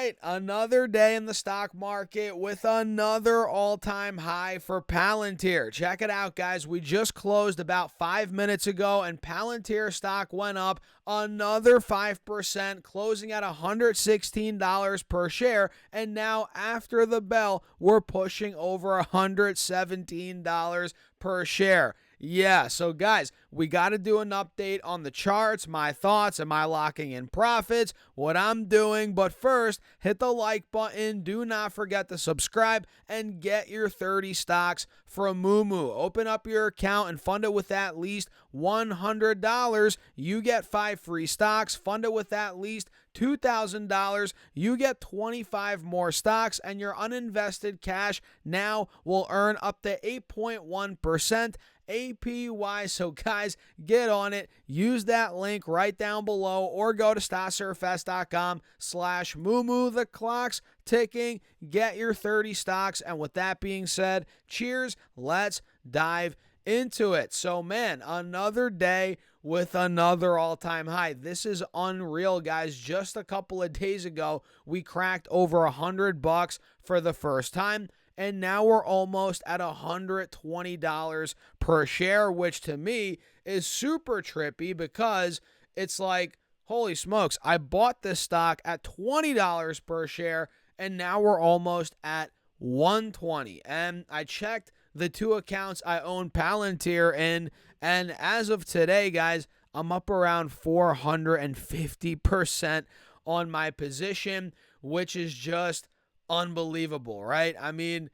right, another day in the stock market with another all-time high for Palantir. Check it out, guys. We just closed about 5 minutes ago, and Palantir stock went up another 5%, closing at $116 per share. And now, after the bell, we're pushing over $117 per share. Yeah, so guys, we got to do an update on the charts, my thoughts, am I locking in profits, what I'm doing. But first, hit the like button. Do not forget to subscribe and get your 30 stocks from Moomoo. Open up your account and fund it with at least $100. You get 5 free stocks. Fund it with at least $2,000. You get 25 more stocks, and your uninvested cash now will earn up to 8.1% APY. So guys, get on it. Use that link right down below or go to stocksurfest.com/Moomoo. The clock's ticking. Get your 30 stocks. And with that being said, cheers. Let's dive into it. So man, another day with another all-time high. This is unreal, guys. Just a couple of days ago, we cracked over $100 for the first time. And now we're almost at $120 per share, which to me is super trippy because it's like, holy smokes, I bought this stock at $20 per share, and now we're almost at $120. And I checked the 2 accounts I own Palantir in, and as of today, guys, I'm up around 450% on my position, which is just unbelievable, right? I mean,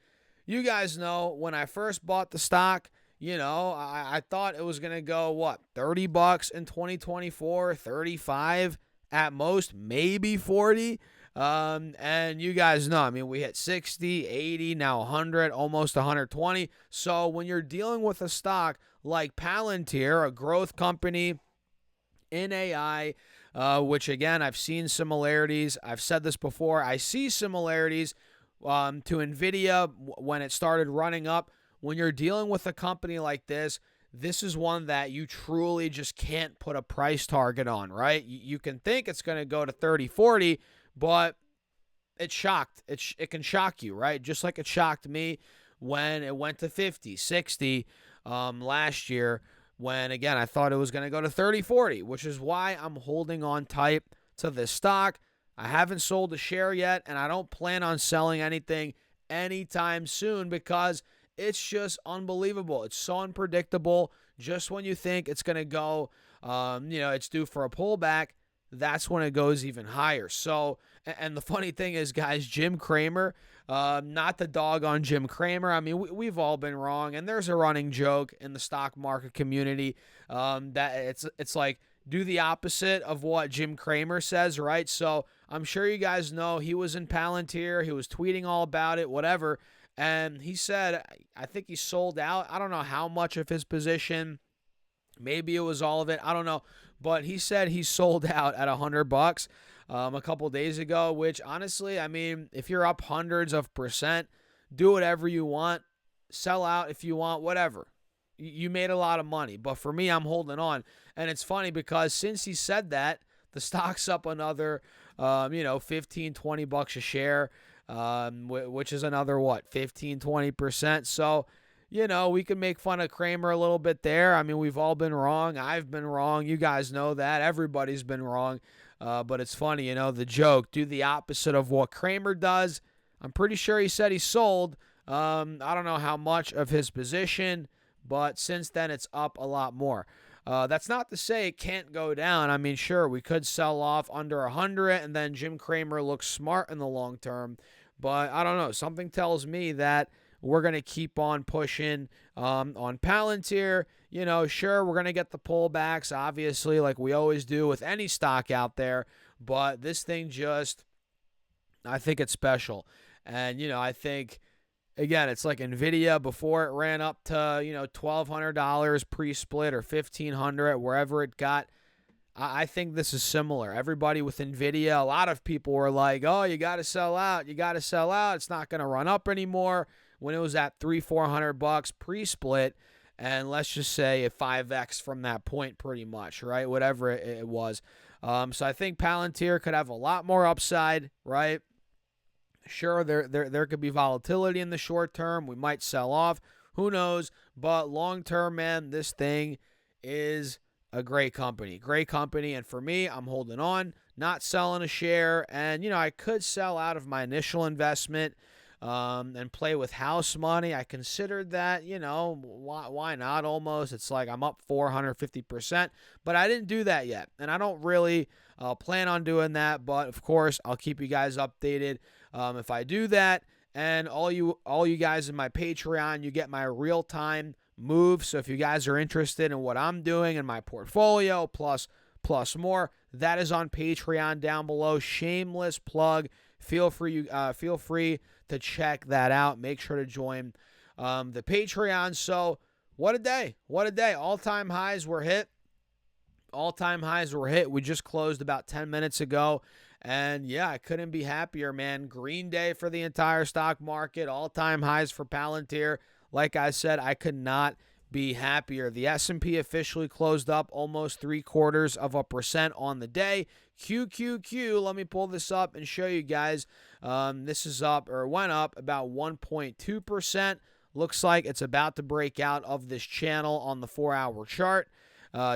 you guys know when I first bought the stock, I thought it was going to go, $30 in 2024, 35 at most, maybe 40. And you guys know, I mean, we hit 60, 80, now 100, almost 120. So when you're dealing with a stock like Palantir, a growth company in AI, which again, I've seen similarities. I've said this before. I see similarities to NVIDIA when it started running up. When you're dealing with a company like this is one that you truly just can't put a price target on, right? You can think it's going to go to 30, 40, but it's shocked. It can shock you, right? Just like it shocked me when it went to 50, 60 last year, when, again, I thought it was going to go to 30, 40, which is why I'm holding on tight to this stock. I haven't sold a share yet, and I don't plan on selling anything anytime soon because it's just unbelievable. It's so unpredictable. Just when you think it's going to go, it's due for a pullback, that's when it goes even higher. So, and the funny thing is, guys, Jim Cramer, not the dog on Jim Cramer. I mean, we've all been wrong, and there's a running joke in the stock market community that it's like, do the opposite of what Jim Cramer says, right? So I'm sure you guys know he was in Palantir. He was tweeting all about it, whatever. And he said, I think he sold out. I don't know how much of his position. Maybe it was all of it. I don't know. But he said he sold out at $100 a couple days ago, which honestly, I mean, if you're up hundreds of percent, do whatever you want. Sell out if you want, whatever. You made a lot of money. But for me, I'm holding on. And it's funny because since he said that, the stock's up another, 15, $20 a share, which is another, 15, 20%. So, we can make fun of Cramer a little bit there. I mean, we've all been wrong. I've been wrong. You guys know that. Everybody's been wrong. But it's funny, the joke, do the opposite of what Cramer does. I'm pretty sure he said he sold. I don't know how much of his position, but since then it's up a lot more. That's not to say it can't go down. I mean, sure, we could sell off under 100, and then Jim Cramer looks smart in the long term. But I don't know. Something tells me that we're going to keep on pushing on Palantir. Sure, we're going to get the pullbacks, obviously, like we always do with any stock out there. But this thing I think it's special. And, I think, again, it's like NVIDIA before it ran up to, $1,200 pre-split or $1,500, wherever it got. I think this is similar. Everybody with NVIDIA, a lot of people were like, oh, you got to sell out. You got to sell out. It's not going to run up anymore. When it was at $300-400 pre-split, and let's just say a 5x from that point pretty much, right? Whatever it was. So I think Palantir could have a lot more upside, right? Sure, there could be volatility in the short term. We might sell off. Who knows? But long term, man, this thing is a great company. Great company. And for me, I'm holding on, not selling a share. And, I could sell out of my initial investment and play with house money. I considered that, why not almost? It's like I'm up 450%, but I didn't do that yet. And I don't really plan on doing that. But of course, I'll keep you guys updated if I do that. And all you guys in my Patreon, you get my real-time moves. So if you guys are interested in what I'm doing in my portfolio plus more, that is on Patreon down below. Shameless plug. Feel free to check that out. Make sure to join the Patreon. So what a day. All-time highs were hit. We just closed about 10 minutes ago. And yeah, I couldn't be happier, man. Green day for the entire stock market. All-time highs for Palantir. Like I said, I could not be happier. The S&P officially closed up almost 0.75% on the day. QQQ, let me pull this up and show you guys. This is went up about 1.2%. Looks like it's about to break out of this channel on the 4-hour chart.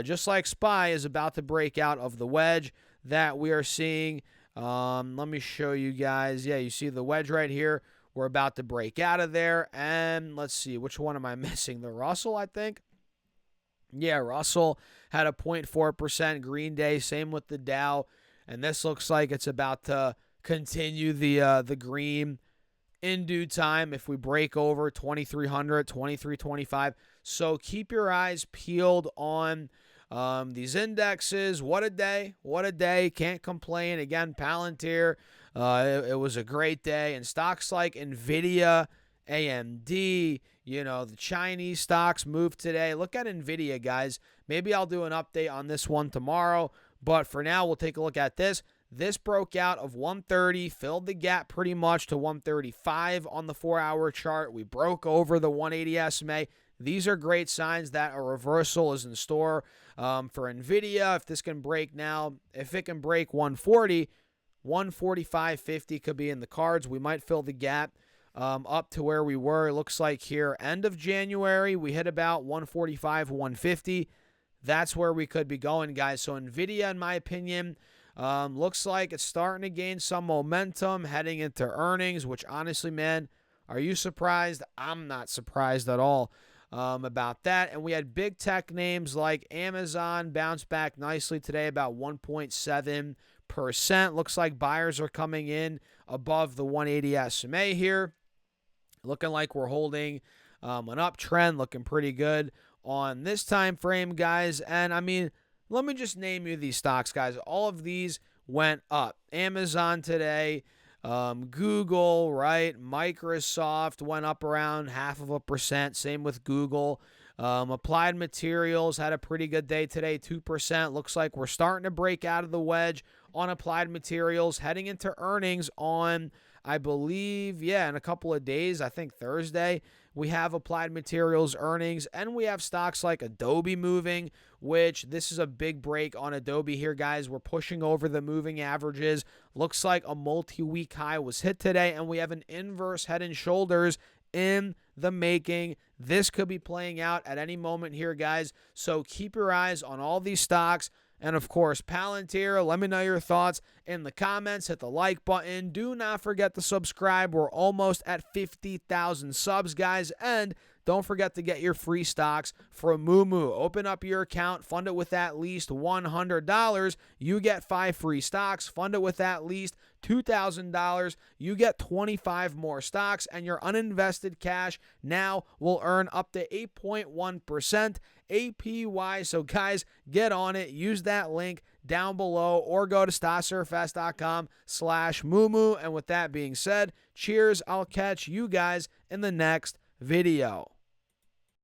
Just like SPY is about to break out of the wedge that we are seeing. Let me show you guys. Yeah, you see the wedge right here. We're about to break out of there. And let's see, which one am I missing? The Russell, I think. Yeah, Russell had a 0.4% green day. Same with the Dow. And this looks like it's about to continue the green in due time if we break over 2,300, 2,325. So keep your eyes peeled on these indexes. What a day. Can't complain. Again, Palantir, it was a great day. And stocks like NVIDIA, AMD, the Chinese stocks moved today. Look at NVIDIA, guys. Maybe I'll do an update on this one tomorrow. But for now, we'll take a look at this. This broke out of 130, filled the gap pretty much to 135 on the 4-hour chart. We broke over the 180 SMA. These are great signs that a reversal is in store for NVIDIA. If this can break now, if it can break 140, 145.50 could be in the cards. We might fill the gap up to where we were. It looks like here, end of January, we hit about 145, 150. That's where we could be going, guys. So NVIDIA, in my opinion, looks like it's starting to gain some momentum heading into earnings, which honestly, man, are you surprised? I'm not surprised at all about that. And we had big tech names like Amazon bounce back nicely today, about 1.7%. Looks like buyers are coming in above the 180 SMA here. Looking like we're holding an uptrend, looking pretty good on this time frame, guys. And I mean, let me just name you these stocks, guys. All of these went up. Amazon today, Google, right? Microsoft went up around 0.5%. Same with Google. Applied Materials had a pretty good day today, 2%. Looks like we're starting to break out of the wedge on Applied Materials, heading into earnings on, I believe, in a couple of days. I think Thursday we have Applied Materials earnings, and we have stocks like Adobe moving, which this is a big break on Adobe here, guys. We're pushing over the moving averages. Looks like a multi-week high was hit today, and we have an inverse head and shoulders in the making. This could be playing out at any moment here, guys. So keep your eyes on all these stocks. And of course, Palantir, let me know your thoughts in the comments. Hit the like button. Do not forget to subscribe. We're almost at 50,000 subs, guys. And don't forget to get your free stocks from Moomoo. Open up your account, fund it with at least $100. You get 5 free stocks. Fund it with at least $2,000. You get 25 more stocks, and your uninvested cash now will earn up to 8.1% APY. So guys, get on it. Use that link down below or go to stocksurfest.com/Moomoo. And with that being said, cheers. I'll catch you guys in the next video.